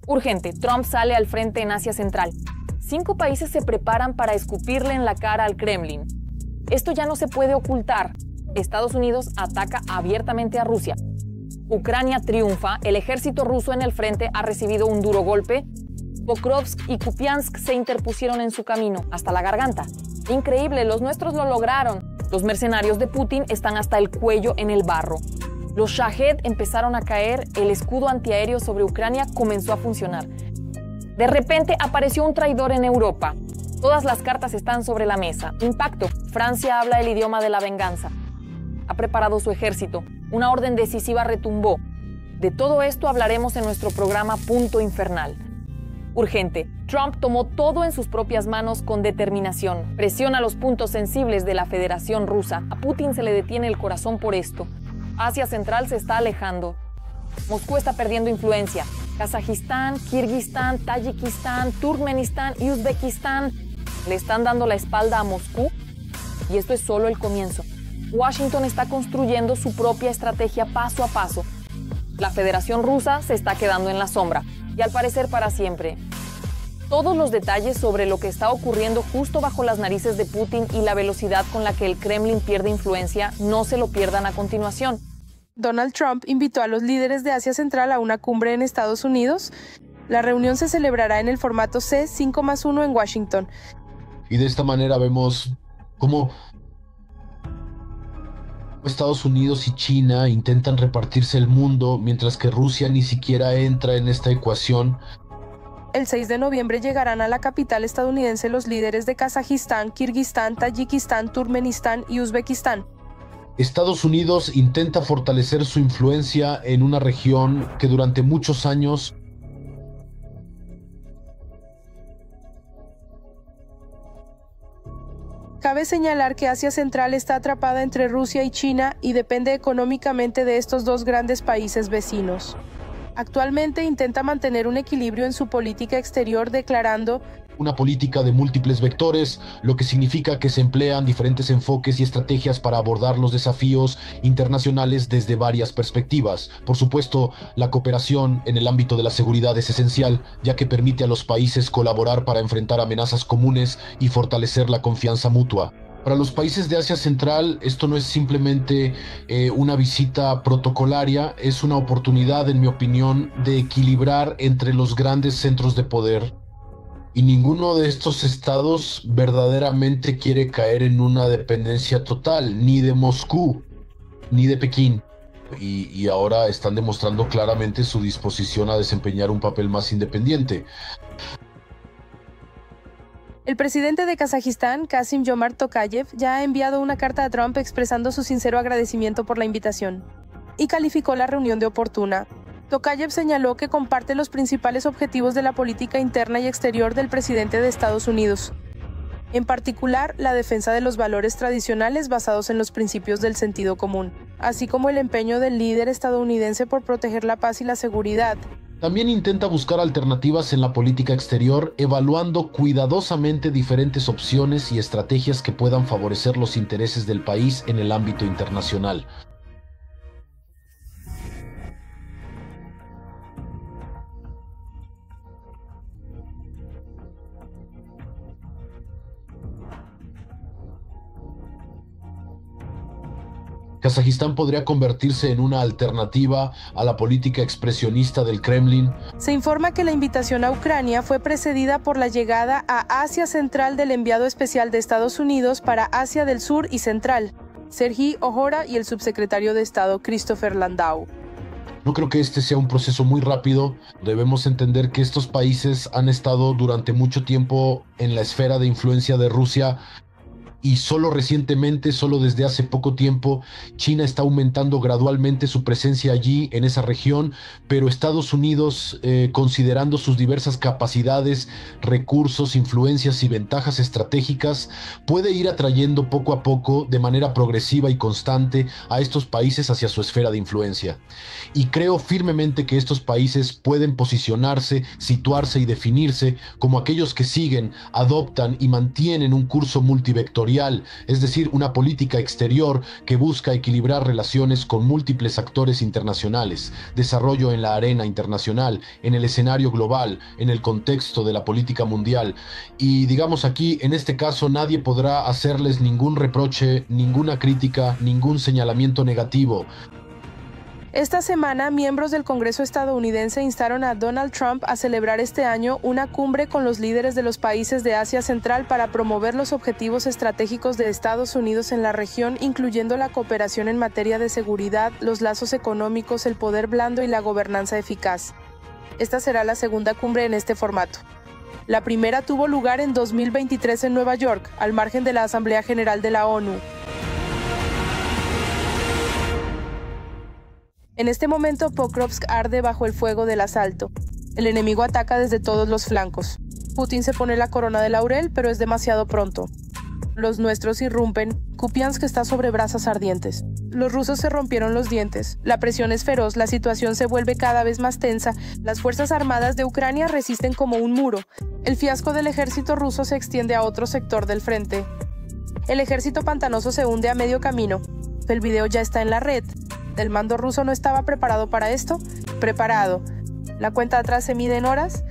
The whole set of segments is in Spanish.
Urgente, Trump sale al frente en Asia Central. 5 países se preparan para escupirle en la cara al Kremlin. Esto ya no se puede ocultar. Estados Unidos ataca abiertamente a Rusia. Ucrania triunfa, el ejército ruso en el frente ha recibido un duro golpe. Pokrovsk y Kupiansk se interpusieron en su camino, hasta la garganta. Increíble, los nuestros lo lograron. Los mercenarios de Putin están hasta el cuello en el barro. Los Shahed empezaron a caer, el escudo antiaéreo sobre Ucrania comenzó a funcionar. De repente apareció un traidor en Europa. Todas las cartas están sobre la mesa. Impacto. Francia habla el idioma de la venganza. Ha preparado su ejército. Una orden decisiva retumbó. De todo esto hablaremos en nuestro programa Punto Infernal. Urgente. Trump tomó todo en sus propias manos con determinación. Presiona los puntos sensibles de la Federación Rusa. A Putin se le detiene el corazón por esto. Asia Central se está alejando. Moscú está perdiendo influencia. Kazajistán, Kirguistán, Tayikistán, Turkmenistán y Uzbekistán le están dando la espalda a Moscú. Y esto es solo el comienzo. Washington está construyendo su propia estrategia paso a paso. La Federación Rusa se está quedando en la sombra. Y al parecer para siempre. Todos los detalles sobre lo que está ocurriendo justo bajo las narices de Putin y la velocidad con la que el Kremlin pierde influencia, no se lo pierdan a continuación. Donald Trump invitó a los líderes de Asia Central a una cumbre en Estados Unidos. La reunión se celebrará en el formato C5+1 en Washington. Y de esta manera vemos cómo Estados Unidos y China intentan repartirse el mundo, mientras que Rusia ni siquiera entra en esta ecuación. El 6 de noviembre llegarán a la capital estadounidense los líderes de Kazajistán, Kirguistán, Tayikistán, Turkmenistán y Uzbekistán. Estados Unidos intenta fortalecer su influencia en una región que durante muchos años Cabe señalar que Asia Central está atrapada entre Rusia y China y depende económicamente de estos dos grandes países vecinos. Actualmente intenta mantener un equilibrio en su política exterior, declarando una política de múltiples vectores, lo que significa que se emplean diferentes enfoques y estrategias para abordar los desafíos internacionales desde varias perspectivas. Por supuesto, la cooperación en el ámbito de la seguridad es esencial, ya que permite a los países colaborar para enfrentar amenazas comunes y fortalecer la confianza mutua. Para los países de Asia Central, esto no es simplemente una visita protocolaria, es una oportunidad, en mi opinión, de equilibrar entre los grandes centros de poder. Y ninguno de estos estados verdaderamente quiere caer en una dependencia total, ni de Moscú, ni de Pekín. Y ahora están demostrando claramente su disposición a desempeñar un papel más independiente. El presidente de Kazajistán, Kassym-Jomart Tokayev, ya ha enviado una carta a Trump expresando su sincero agradecimiento por la invitación y calificó la reunión de oportuna. Tokayev señaló que comparte los principales objetivos de la política interna y exterior del presidente de Estados Unidos, en particular la defensa de los valores tradicionales basados en los principios del sentido común, así como el empeño del líder estadounidense por proteger la paz y la seguridad. También intenta buscar alternativas en la política exterior, evaluando cuidadosamente diferentes opciones y estrategias que puedan favorecer los intereses del país en el ámbito internacional. Kazajistán podría convertirse en una alternativa a la política expresionista del Kremlin. Se informa que la invitación a Ucrania fue precedida por la llegada a Asia Central del enviado especial de Estados Unidos para Asia del Sur y Central, Sergei Ojora, y el subsecretario de Estado Christopher Landau. No creo que este sea un proceso muy rápido. Debemos entender que estos países han estado durante mucho tiempo en la esfera de influencia de Rusia. Y solo recientemente, solo desde hace poco tiempo, China está aumentando gradualmente su presencia allí, en esa región, pero Estados Unidos, considerando sus diversas capacidades, recursos, influencias y ventajas estratégicas, puede ir atrayendo poco a poco, de manera progresiva y constante, a estos países hacia su esfera de influencia. Y creo firmemente que estos países pueden posicionarse, situarse y definirse como aquellos que siguen, adoptan y mantienen un curso multivectorial multisectorial, es decir, una política exterior que busca equilibrar relaciones con múltiples actores internacionales, desarrollo en la arena internacional, en el escenario global, en el contexto de la política mundial. Y digamos aquí, en este caso, nadie podrá hacerles ningún reproche, ninguna crítica, ningún señalamiento negativo. Esta semana, miembros del Congreso estadounidense instaron a Donald Trump a celebrar este año una cumbre con los líderes de los países de Asia Central para promover los objetivos estratégicos de Estados Unidos en la región, incluyendo la cooperación en materia de seguridad, los lazos económicos, el poder blando y la gobernanza eficaz. Esta será la segunda cumbre en este formato. La primera tuvo lugar en 2023 en Nueva York, al margen de la Asamblea General de la ONU. En este momento, Pokrovsk arde bajo el fuego del asalto. El enemigo ataca desde todos los flancos. Putin se pone la corona de laurel, pero es demasiado pronto. Los nuestros irrumpen. Kupiansk está sobre brasas ardientes. Los rusos se rompieron los dientes. La presión es feroz, la situación se vuelve cada vez más tensa. Las fuerzas armadas de Ucrania resisten como un muro. El fiasco del ejército ruso se extiende a otro sector del frente. El ejército pantanoso se hunde a medio camino. El video ya está en la red. ¿El mando ruso no estaba preparado para esto? Preparado. ¿La cuenta atrás se mide en horas?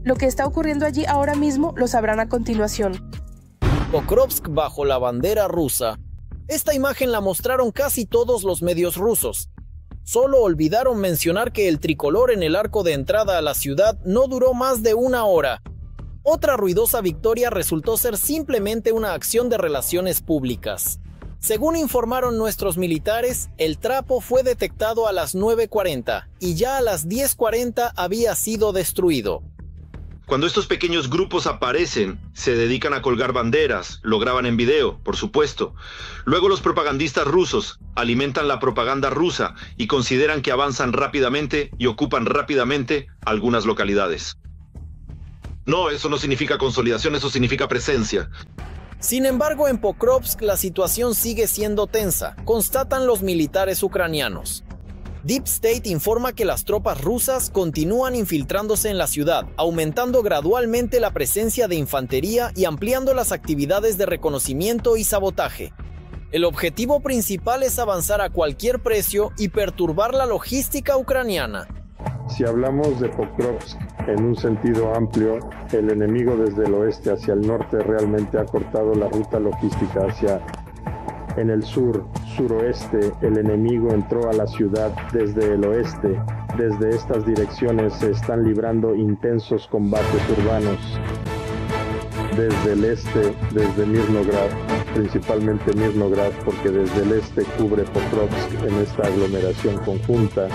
Lo que está ocurriendo allí ahora mismo lo sabrán a continuación. Pokrovsk bajo la bandera rusa. Esta imagen la mostraron casi todos los medios rusos. Solo olvidaron mencionar que el tricolor en el arco de entrada a la ciudad no duró más de una hora. Otra ruidosa victoria resultó ser simplemente una acción de relaciones públicas. Según informaron nuestros militares, el trapo fue detectado a las 9:40 y ya a las 10:40 había sido destruido. Cuando estos pequeños grupos aparecen, se dedican a colgar banderas, lo graban en video, por supuesto. Luego los propagandistas rusos alimentan la propaganda rusa y consideran que avanzan rápidamente y ocupan rápidamente algunas localidades. No, eso no significa consolidación, eso significa presencia. Sin embargo, en Pokrovsk la situación sigue siendo tensa, constatan los militares ucranianos. Deep State informa que las tropas rusas continúan infiltrándose en la ciudad, aumentando gradualmente la presencia de infantería y ampliando las actividades de reconocimiento y sabotaje. El objetivo principal es avanzar a cualquier precio y perturbar la logística ucraniana. Si hablamos de Pokrovsk en un sentido amplio, el enemigo desde el oeste hacia el norte realmente ha cortado la ruta logística en el sur, suroeste. El enemigo entró a la ciudad desde el oeste. Desde estas direcciones se están librando intensos combates urbanos. Desde el este, desde Mirnograd, principalmente Mirnograd, porque desde el este cubre Pokrovsk en esta aglomeración conjunta.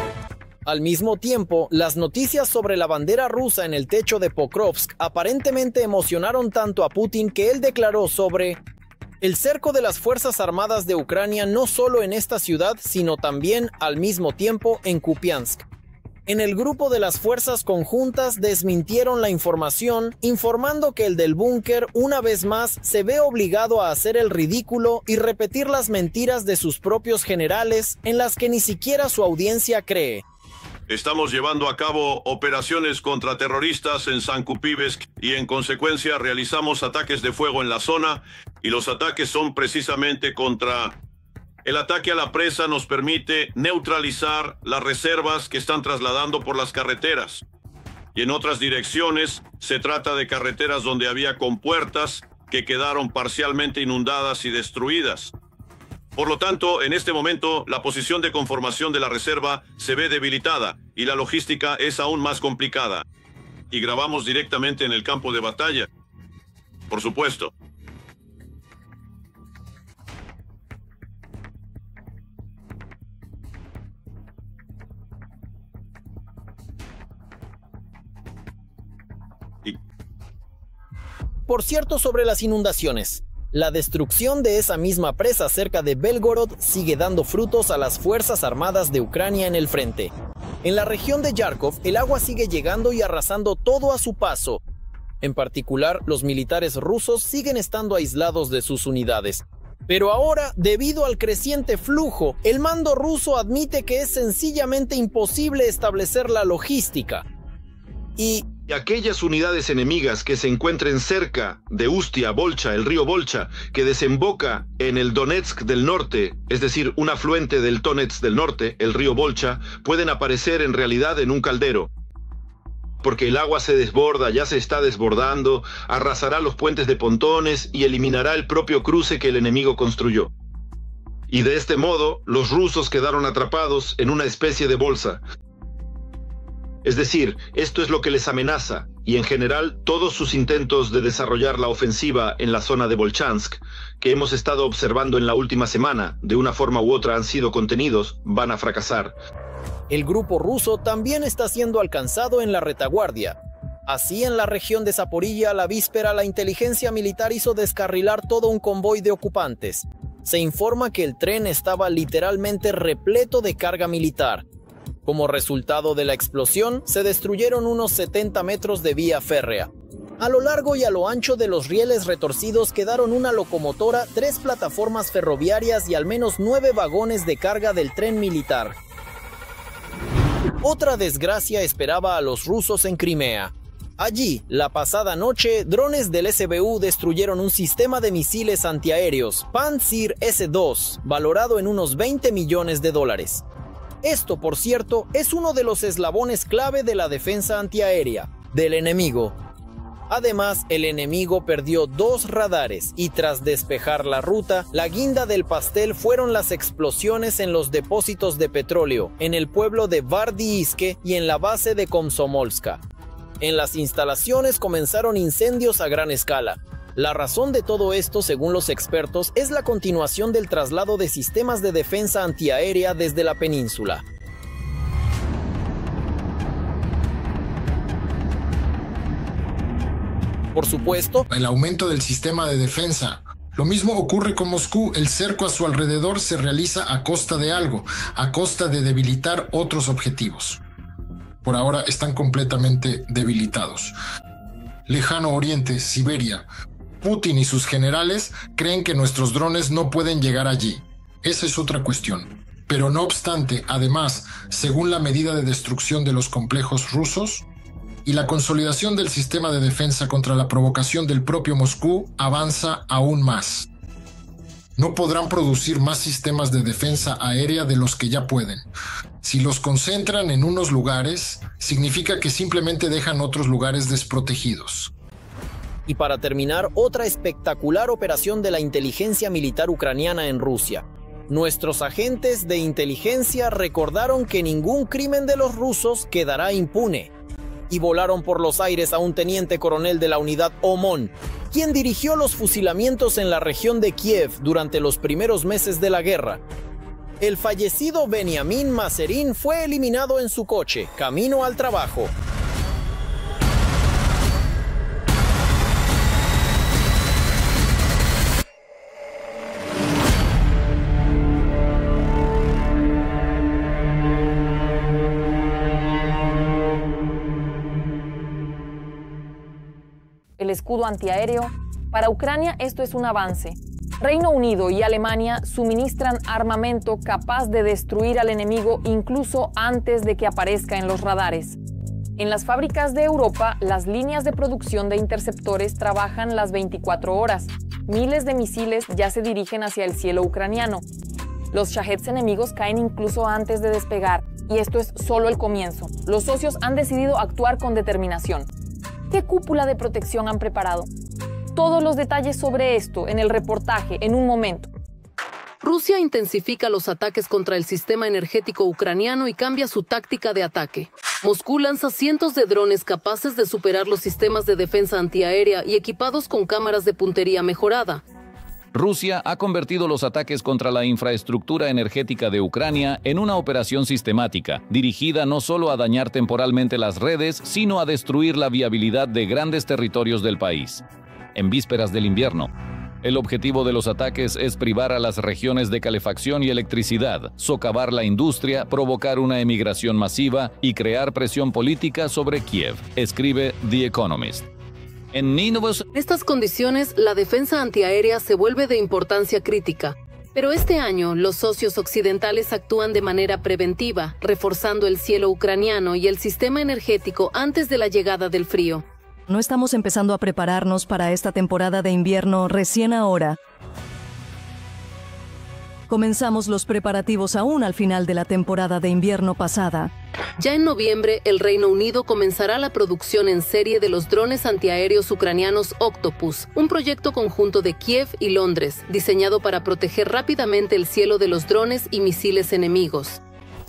Al mismo tiempo, las noticias sobre la bandera rusa en el techo de Pokrovsk aparentemente emocionaron tanto a Putin que él declaró sobre el cerco de las Fuerzas Armadas de Ucrania no solo en esta ciudad, sino también al mismo tiempo en Kupiansk. En el grupo de las fuerzas conjuntas desmintieron la información, informando que el del búnker una vez más se ve obligado a hacer el ridículo y repetir las mentiras de sus propios generales en las que ni siquiera su audiencia cree. Estamos llevando a cabo operaciones contra terroristas en Sankupivsk y en consecuencia realizamos ataques de fuego en la zona y los ataques son precisamente contra... El ataque a la presa nos permite neutralizar las reservas que están trasladando por las carreteras. Y en otras direcciones se trata de carreteras donde había compuertas que quedaron parcialmente inundadas y destruidas. Por lo tanto, en este momento, la posición de conformación de la reserva se ve debilitada y la logística es aún más complicada. Y grabamos directamente en el campo de batalla. Por supuesto. Por cierto, sobre las inundaciones. La destrucción de esa misma presa cerca de Belgorod sigue dando frutos a las Fuerzas Armadas de Ucrania en el frente. En la región de Yarkov, el agua sigue llegando y arrasando todo a su paso. En particular, los militares rusos siguen estando aislados de sus unidades. Pero ahora, debido al creciente flujo, el mando ruso admite que es sencillamente imposible establecer la logística. Y Y aquellas unidades enemigas que se encuentren cerca de Ustia, Volcha, el río Volcha, que desemboca en el Donetsk del norte, es decir, un afluente del Donetsk del norte, el río Volcha, pueden aparecer en realidad en un caldero. Porque el agua se desborda, ya se está desbordando, arrasará los puentes de pontones y eliminará el propio cruce que el enemigo construyó. Y de este modo, los rusos quedaron atrapados en una especie de bolsa. Es decir, esto es lo que les amenaza, y en general todos sus intentos de desarrollar la ofensiva en la zona de Volchansk, que hemos estado observando en la última semana, de una forma u otra han sido contenidos, van a fracasar. El grupo ruso también está siendo alcanzado en la retaguardia. Así, en la región de Zaporilla, la víspera, la inteligencia militar hizo descarrilar todo un convoy de ocupantes. Se informa que el tren estaba literalmente repleto de carga militar. Como resultado de la explosión, se destruyeron unos 70 metros de vía férrea. A lo largo y a lo ancho de los rieles retorcidos quedaron una locomotora, 3 plataformas ferroviarias y al menos 9 vagones de carga del tren militar. Otra desgracia esperaba a los rusos en Crimea. Allí, la pasada noche, drones del SBU destruyeron un sistema de misiles antiaéreos Pantsir S-2, valorado en unos $20 millones. Esto, por cierto, es uno de los eslabones clave de la defensa antiaérea del enemigo. Además, el enemigo perdió 2 radares y tras despejar la ruta, la guinda del pastel fueron las explosiones en los depósitos de petróleo, en el pueblo de Vardiiske y en la base de Komsomolska. En las instalaciones comenzaron incendios a gran escala. La razón de todo esto, según los expertos, es la continuación del traslado de sistemas de defensa antiaérea desde la península. Por supuesto, el aumento del sistema de defensa. Lo mismo ocurre con Moscú. El cerco a su alrededor se realiza a costa de algo, a costa de debilitar otros objetivos. Por ahora están completamente debilitados. Lejano Oriente, Siberia. Putin y sus generales creen que nuestros drones no pueden llegar allí. Esa es otra cuestión. Pero no obstante, además, según la medida de destrucción de los complejos rusos y la consolidación del sistema de defensa contra la provocación del propio Moscú, avanza aún más. No podrán producir más sistemas de defensa aérea de los que ya pueden. Si los concentran en unos lugares, significa que simplemente dejan otros lugares desprotegidos. Y para terminar, otra espectacular operación de la inteligencia militar ucraniana en Rusia. Nuestros agentes de inteligencia recordaron que ningún crimen de los rusos quedará impune. Y volaron por los aires a un teniente coronel de la unidad OMON, quien dirigió los fusilamientos en la región de Kiev durante los primeros meses de la guerra. El fallecido Benyamin Mazerin fue eliminado en su coche, camino al trabajo. El escudo antiaéreo. Para Ucrania esto es un avance. Reino Unido y Alemania suministran armamento capaz de destruir al enemigo incluso antes de que aparezca en los radares. En las fábricas de Europa, las líneas de producción de interceptores trabajan las 24 horas. Miles de misiles ya se dirigen hacia el cielo ucraniano. Los Shaheds enemigos caen incluso antes de despegar, y esto es solo el comienzo. Los socios han decidido actuar con determinación. ¿Qué cúpula de protección han preparado? Todos los detalles sobre esto en el reportaje en un momento. Rusia intensifica los ataques contra el sistema energético ucraniano y cambia su táctica de ataque. Moscú lanza cientos de drones capaces de superar los sistemas de defensa antiaérea y equipados con cámaras de puntería mejorada. Rusia ha convertido los ataques contra la infraestructura energética de Ucrania en una operación sistemática, dirigida no solo a dañar temporalmente las redes, sino a destruir la viabilidad de grandes territorios del país. En vísperas del invierno, el objetivo de los ataques es privar a las regiones de calefacción y electricidad, socavar la industria, provocar una emigración masiva y crear presión política sobre Kiev, escribe The Economist. En estas condiciones, la defensa antiaérea se vuelve de importancia crítica. Pero este año, los socios occidentales actúan de manera preventiva, reforzando el cielo ucraniano y el sistema energético antes de la llegada del frío. No estamos empezando a prepararnos para esta temporada de invierno recién ahora. Comenzamos los preparativos aún al final de la temporada de invierno pasada. Ya en noviembre, el Reino Unido comenzará la producción en serie de los drones antiaéreos ucranianos Octopus, un proyecto conjunto de Kiev y Londres, diseñado para proteger rápidamente el cielo de los drones y misiles enemigos.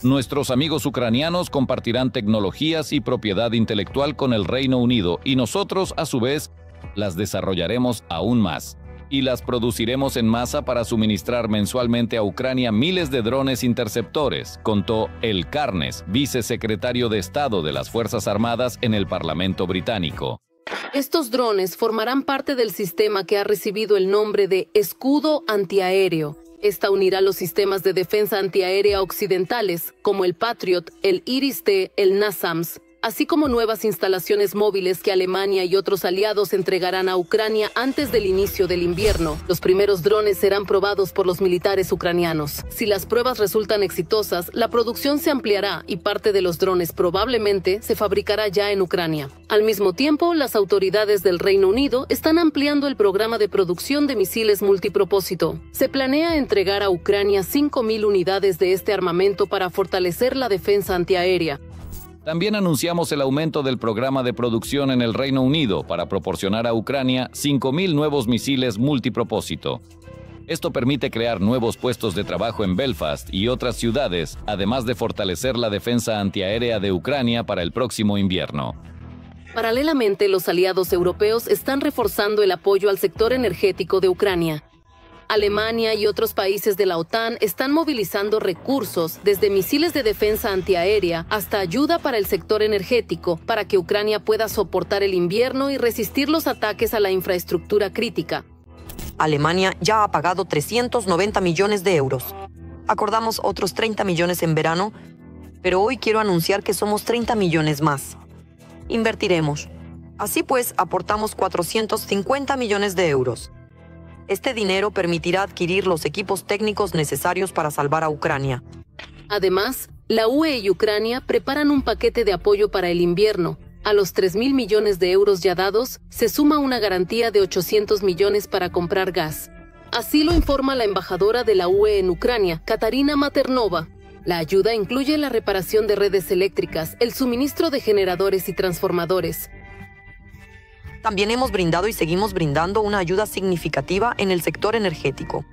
Nuestros amigos ucranianos compartirán tecnologías y propiedad intelectual con el Reino Unido y nosotros, a su vez, las desarrollaremos aún más. Y las produciremos en masa para suministrar mensualmente a Ucrania miles de drones interceptores, contó El Carnes, vicesecretario de Estado de las Fuerzas Armadas en el Parlamento británico. Estos drones formarán parte del sistema que ha recibido el nombre de Escudo Antiaéreo. Esta unirá los sistemas de defensa antiaérea occidentales, como el Patriot, el Iris-T, el NASAMS, así como nuevas instalaciones móviles que Alemania y otros aliados entregarán a Ucrania antes del inicio del invierno. Los primeros drones serán probados por los militares ucranianos. Si las pruebas resultan exitosas, la producción se ampliará y parte de los drones probablemente se fabricará ya en Ucrania. Al mismo tiempo, las autoridades del Reino Unido están ampliando el programa de producción de misiles multipropósito. Se planea entregar a Ucrania 5.000 unidades de este armamento para fortalecer la defensa antiaérea. También anunciamos el aumento del programa de producción en el Reino Unido para proporcionar a Ucrania 5.000 nuevos misiles multipropósito. Esto permite crear nuevos puestos de trabajo en Belfast y otras ciudades, además de fortalecer la defensa antiaérea de Ucrania para el próximo invierno. Paralelamente, los aliados europeos están reforzando el apoyo al sector energético de Ucrania. Alemania y otros países de la OTAN están movilizando recursos, desde misiles de defensa antiaérea hasta ayuda para el sector energético, para que Ucrania pueda soportar el invierno y resistir los ataques a la infraestructura crítica. Alemania ya ha pagado 390 millones de euros. Acordamos otros 30 millones en verano, pero hoy quiero anunciar que somos 30 millones más. Invertiremos. Así pues, aportamos 450 millones de euros. Este dinero permitirá adquirir los equipos técnicos necesarios para salvar a Ucrania. Además, la UE y Ucrania preparan un paquete de apoyo para el invierno. A los 3.000 millones de euros ya dados, se suma una garantía de 800 millones para comprar gas. Así lo informa la embajadora de la UE en Ucrania, Katarina Maternova. La ayuda incluye la reparación de redes eléctricas, el suministro de generadores y transformadores. También hemos brindado y seguimos brindando una ayuda significativa en el sector energético,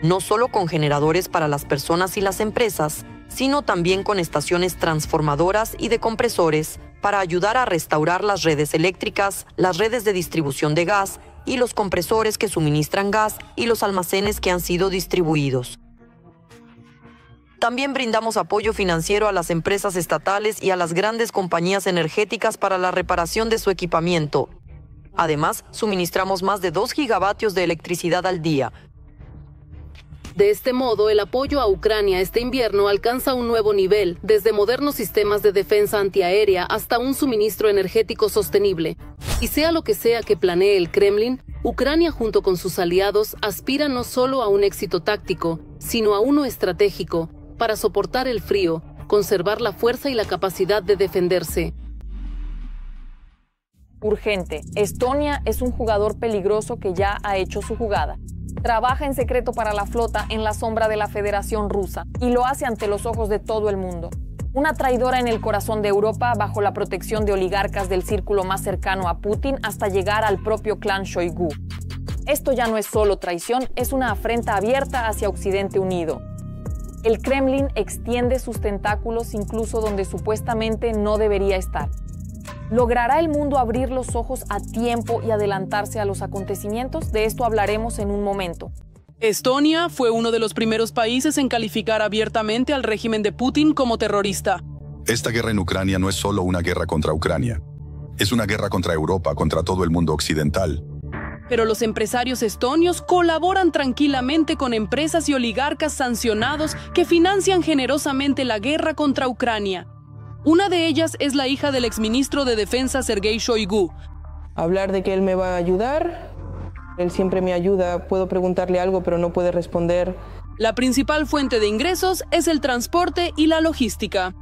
no solo con generadores para las personas y las empresas, sino también con estaciones transformadoras y de compresores para ayudar a restaurar las redes eléctricas, las redes de distribución de gas y los compresores que suministran gas y los almacenes que han sido distribuidos. También brindamos apoyo financiero a las empresas estatales y a las grandes compañías energéticas para la reparación de su equipamiento. Además, suministramos más de 2 gigavatios de electricidad al día. De este modo, el apoyo a Ucrania este invierno alcanza un nuevo nivel, desde modernos sistemas de defensa antiaérea hasta un suministro energético sostenible. Y sea lo que sea que planee el Kremlin, Ucrania junto con sus aliados aspira no solo a un éxito táctico, sino a uno estratégico, para soportar el frío, conservar la fuerza y la capacidad de defenderse. Urgente. Estonia es un jugador peligroso que ya ha hecho su jugada. Trabaja en secreto para la flota en la sombra de la Federación Rusa y lo hace ante los ojos de todo el mundo. Una traidora en el corazón de Europa bajo la protección de oligarcas del círculo más cercano a Putin hasta llegar al propio clan Shoigu. Esto ya no es solo traición, es una afrenta abierta hacia Occidente unido. El Kremlin extiende sus tentáculos incluso donde supuestamente no debería estar. ¿Logrará el mundo abrir los ojos a tiempo y adelantarse a los acontecimientos? De esto hablaremos en un momento. Estonia fue uno de los primeros países en calificar abiertamente al régimen de Putin como terrorista. Esta guerra en Ucrania no es solo una guerra contra Ucrania. Es una guerra contra Europa, contra todo el mundo occidental. Pero los empresarios estonios colaboran tranquilamente con empresas y oligarcas sancionados que financian generosamente la guerra contra Ucrania. Una de ellas es la hija del exministro de Defensa Sergei Shoigu. Hablar de que él me va a ayudar, él siempre me ayuda, puedo preguntarle algo pero no puede responder. La principal fuente de ingresos es el transporte y la logística.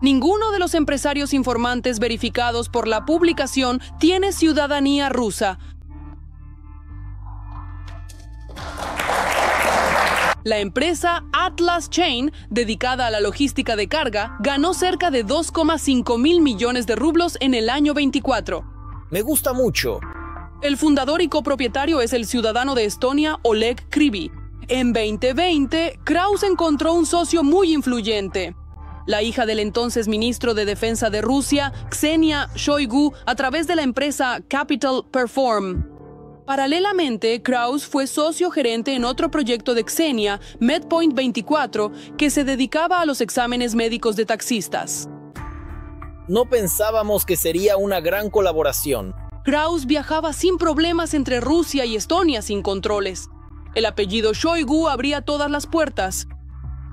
Ninguno de los empresarios informantes verificados por la publicación tiene ciudadanía rusa. La empresa Atlas Chain, dedicada a la logística de carga, ganó cerca de 2,5 mil millones de rublos en el año 24. Me gusta mucho. El fundador y copropietario es el ciudadano de Estonia, Oleg Kryvyi. En 2020, Kraus encontró un socio muy influyente. La hija del entonces ministro de Defensa de Rusia, Ksenia Shoigu, a través de la empresa Capital Perform. Paralelamente, Kraus fue socio gerente en otro proyecto de Ksenia, MedPoint 24, que se dedicaba a los exámenes médicos de taxistas. No pensábamos que sería una gran colaboración. Kraus viajaba sin problemas entre Rusia y Estonia sin controles. El apellido Shoigu abría todas las puertas.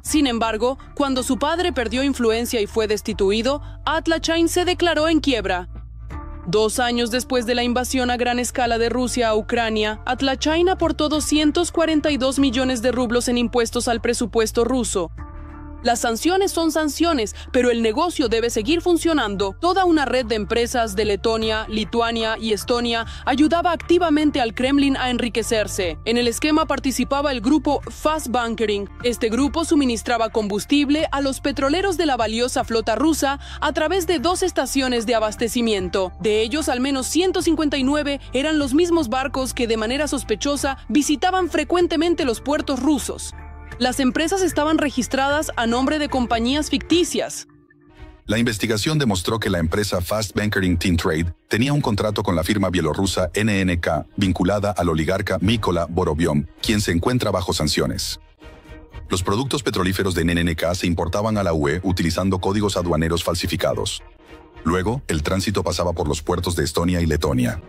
Sin embargo, cuando su padre perdió influencia y fue destituido, Atlas Chain se declaró en quiebra. 2 años después de la invasión a gran escala de Rusia a Ucrania, Atlas Chain aportó 242 millones de rublos en impuestos al presupuesto ruso. Las sanciones son sanciones, pero el negocio debe seguir funcionando. Toda una red de empresas de Letonia, Lituania y Estonia ayudaba activamente al Kremlin a enriquecerse. En el esquema participaba el grupo Fast Bunkering. Este grupo suministraba combustible a los petroleros de la valiosa flota rusa a través de 2 estaciones de abastecimiento. De ellos, al menos 159 eran los mismos barcos que de manera sospechosa visitaban frecuentemente los puertos rusos. Las empresas estaban registradas a nombre de compañías ficticias. La investigación demostró que la empresa Fast Bunkering Team Trade tenía un contrato con la firma bielorrusa NNK vinculada al oligarca Mykola Boroviov, quien se encuentra bajo sanciones. Los productos petrolíferos de NNK se importaban a la UE utilizando códigos aduaneros falsificados. Luego, el tránsito pasaba por los puertos de Estonia y Letonia.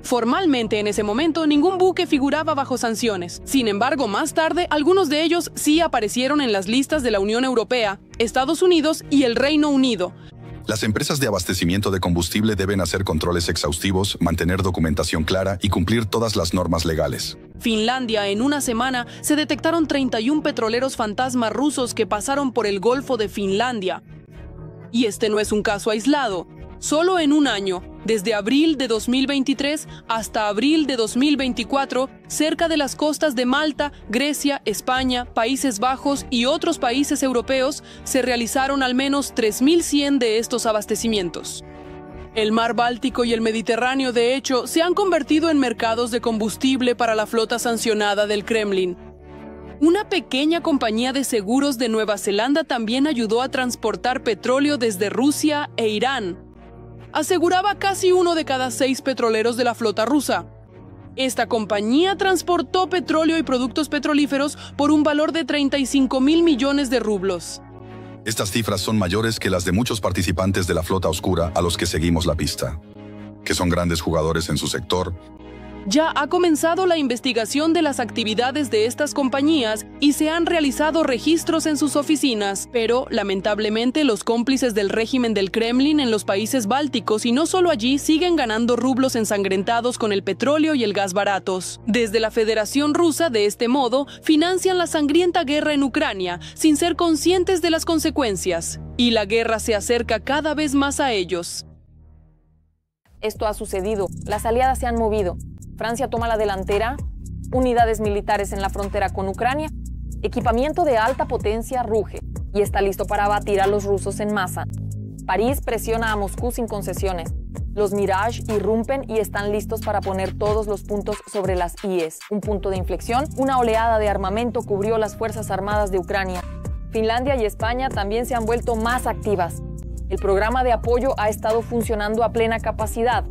Formalmente, en ese momento, ningún buque figuraba bajo sanciones. Sin embargo, más tarde, algunos de ellos sí aparecieron en las listas de la Unión Europea, Estados Unidos y el Reino Unido. Las empresas de abastecimiento de combustible deben hacer controles exhaustivos, mantener documentación clara y cumplir todas las normas legales. Finlandia, en una semana, se detectaron 31 petroleros fantasma rusos que pasaron por el Golfo de Finlandia. Y este no es un caso aislado. Solo en un año, desde abril de 2023 hasta abril de 2024, cerca de las costas de Malta, Grecia, España, Países Bajos y otros países europeos, se realizaron al menos 3.100 de estos abastecimientos. El mar Báltico y el Mediterráneo, de hecho, se han convertido en mercados de combustible para la flota sancionada del Kremlin. Una pequeña compañía de seguros de Nueva Zelanda también ayudó a transportar petróleo desde Rusia e Irán. Aseguraba casi 1 de cada 6 petroleros de la flota rusa. Esta compañía transportó petróleo y productos petrolíferos por un valor de 35.000 millones de rublos. Estas cifras son mayores que las de muchos participantes de la flota oscura a los que seguimos la pista, que son grandes jugadores en su sector. Ya ha comenzado la investigación de las actividades de estas compañías y se han realizado registros en sus oficinas, pero lamentablemente los cómplices del régimen del Kremlin en los países bálticos y no solo allí siguen ganando rublos ensangrentados con el petróleo y el gas baratos. Desde la Federación Rusa, de este modo, financian la sangrienta guerra en Ucrania sin ser conscientes de las consecuencias, y la guerra se acerca cada vez más a ellos. Esto ha sucedido, las aliadas se han movido. Francia toma la delantera, unidades militares en la frontera con Ucrania, equipamiento de alta potencia ruge y está listo para abatir a los rusos en masa. París presiona a Moscú sin concesiones. Los Mirage irrumpen y están listos para poner todos los puntos sobre las IES. Un punto de inflexión, una oleada de armamento cubrió las Fuerzas Armadas de Ucrania. Finlandia y España también se han vuelto más activas. El programa de apoyo ha estado funcionando a plena capacidad.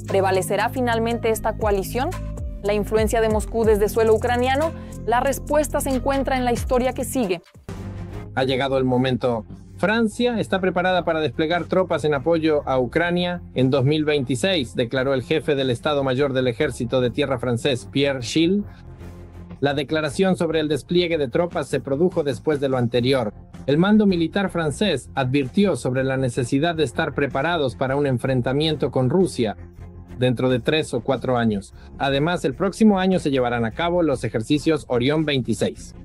¿Prevalecerá finalmente esta coalición? ¿La influencia de Moscú desde suelo ucraniano? La respuesta se encuentra en la historia que sigue. Ha llegado el momento. Francia está preparada para desplegar tropas en apoyo a Ucrania en 2026, declaró el jefe del Estado Mayor del Ejército de Tierra francés, Pierre Gilles. La declaración sobre el despliegue de tropas se produjo después de lo anterior. El mando militar francés advirtió sobre la necesidad de estar preparados para un enfrentamiento con Rusia dentro de 3 o 4 años. Además, el próximo año se llevarán a cabo los ejercicios Orión 26.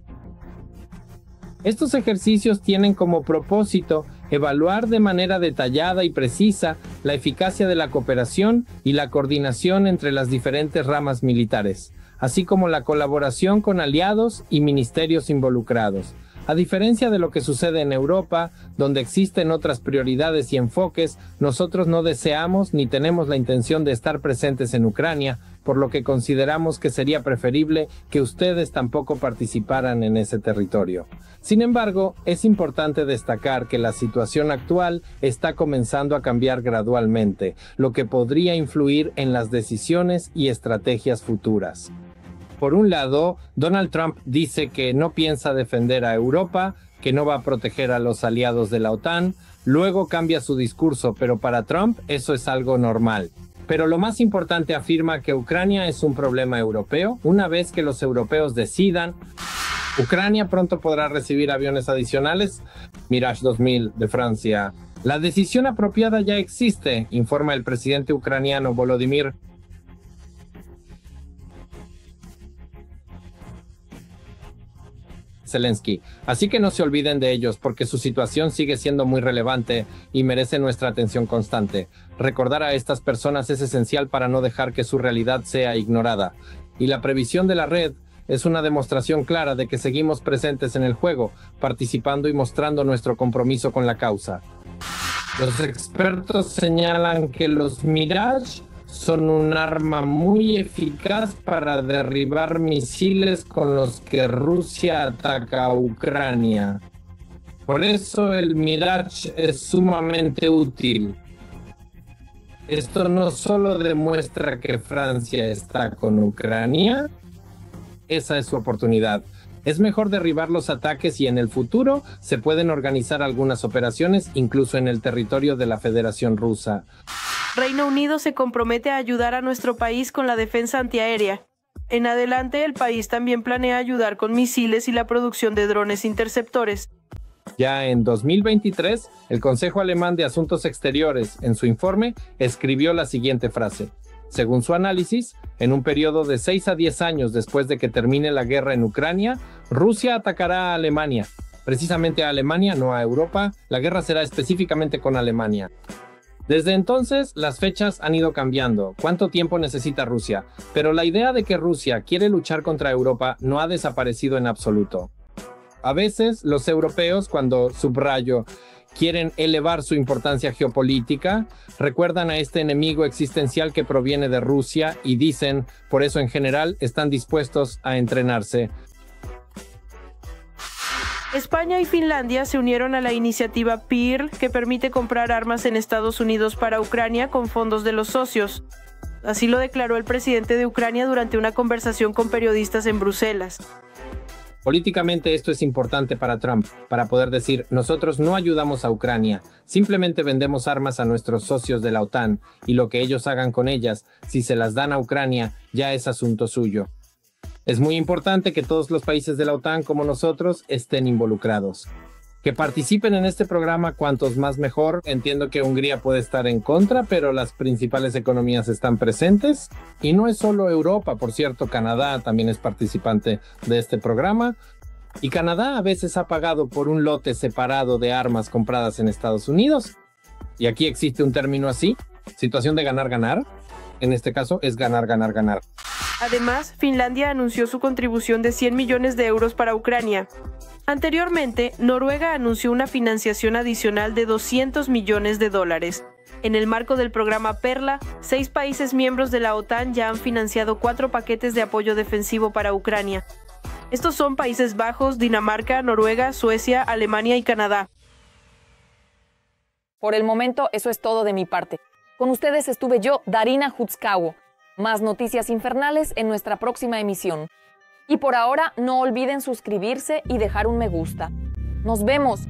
Estos ejercicios tienen como propósito evaluar de manera detallada y precisa la eficacia de la cooperación y la coordinación entre las diferentes ramas militares, así como la colaboración con aliados y ministerios involucrados. A diferencia de lo que sucede en Europa, donde existen otras prioridades y enfoques, nosotros no deseamos ni tenemos la intención de estar presentes en Ucrania, por lo que consideramos que sería preferible que ustedes tampoco participaran en ese territorio. Sin embargo, es importante destacar que la situación actual está comenzando a cambiar gradualmente, lo que podría influir en las decisiones y estrategias futuras. Por un lado, Donald Trump dice que no piensa defender a Europa, que no va a proteger a los aliados de la OTAN, luego cambia su discurso, pero para Trump eso es algo normal. Pero lo más importante, afirma que Ucrania es un problema europeo. Una vez que los europeos decidan, Ucrania pronto podrá recibir aviones adicionales, Mirage 2000 de Francia. La decisión apropiada ya existe, informa el presidente ucraniano Volodymyr Zelensky. Así que no se olviden de ellos, porque su situación sigue siendo muy relevante y merece nuestra atención constante. Recordar a estas personas es esencial para no dejar que su realidad sea ignorada. Y la previsión de la red es una demostración clara de que seguimos presentes en el juego, participando y mostrando nuestro compromiso con la causa. Los expertos señalan que los Mirage son un arma muy eficaz para derribar misiles con los que Rusia ataca a Ucrania. Por eso el Mirage es sumamente útil. Esto no solo demuestra que Francia está con Ucrania, esa es su oportunidad. Es mejor derribar los ataques y en el futuro se pueden organizar algunas operaciones incluso en el territorio de la Federación Rusa. Reino Unido se compromete a ayudar a nuestro país con la defensa antiaérea. En adelante, el país también planea ayudar con misiles y la producción de drones interceptores. Ya en 2023, el Consejo Alemán de Asuntos Exteriores, en su informe, escribió la siguiente frase. Según su análisis, en un periodo de 6 a 10 años después de que termine la guerra en Ucrania, Rusia atacará a Alemania. Precisamente a Alemania, no a Europa. La guerra será específicamente con Alemania. Desde entonces, las fechas han ido cambiando. ¿Cuánto tiempo necesita Rusia? Pero la idea de que Rusia quiere luchar contra Europa no ha desaparecido en absoluto. A veces, los europeos, cuando, subrayo, quieren elevar su importancia geopolítica, recuerdan a este enemigo existencial que proviene de Rusia y dicen, por eso en general, están dispuestos a entrenarse. España y Finlandia se unieron a la iniciativa PEAR, que permite comprar armas en Estados Unidos para Ucrania con fondos de los socios. Así lo declaró el presidente de Ucrania durante una conversación con periodistas en Bruselas. Políticamente esto es importante para Trump, para poder decir, nosotros no ayudamos a Ucrania, simplemente vendemos armas a nuestros socios de la OTAN, y lo que ellos hagan con ellas, si se las dan a Ucrania, ya es asunto suyo. Es muy importante que todos los países de la OTAN como nosotros estén involucrados. Que participen en este programa cuantos más mejor. Entiendo que Hungría puede estar en contra, pero las principales economías están presentes. Y no es solo Europa, por cierto, Canadá también es participante de este programa. Y Canadá a veces ha pagado por un lote separado de armas compradas en Estados Unidos. Y aquí existe un término así, situación de ganar-ganar. En este caso es ganar-ganar-ganar. Además, Finlandia anunció su contribución de 100 millones de euros para Ucrania. Anteriormente, Noruega anunció una financiación adicional de 200 millones de dólares. En el marco del programa Perla, 6 países miembros de la OTAN ya han financiado 4 paquetes de apoyo defensivo para Ucrania. Estos son Países Bajos, Dinamarca, Noruega, Suecia, Alemania y Canadá. Por el momento, eso es todo de mi parte. Con ustedes estuve yo, Darina Hutskawo. Más noticias infernales en nuestra próxima emisión. Y por ahora, no olviden suscribirse y dejar un me gusta. ¡Nos vemos!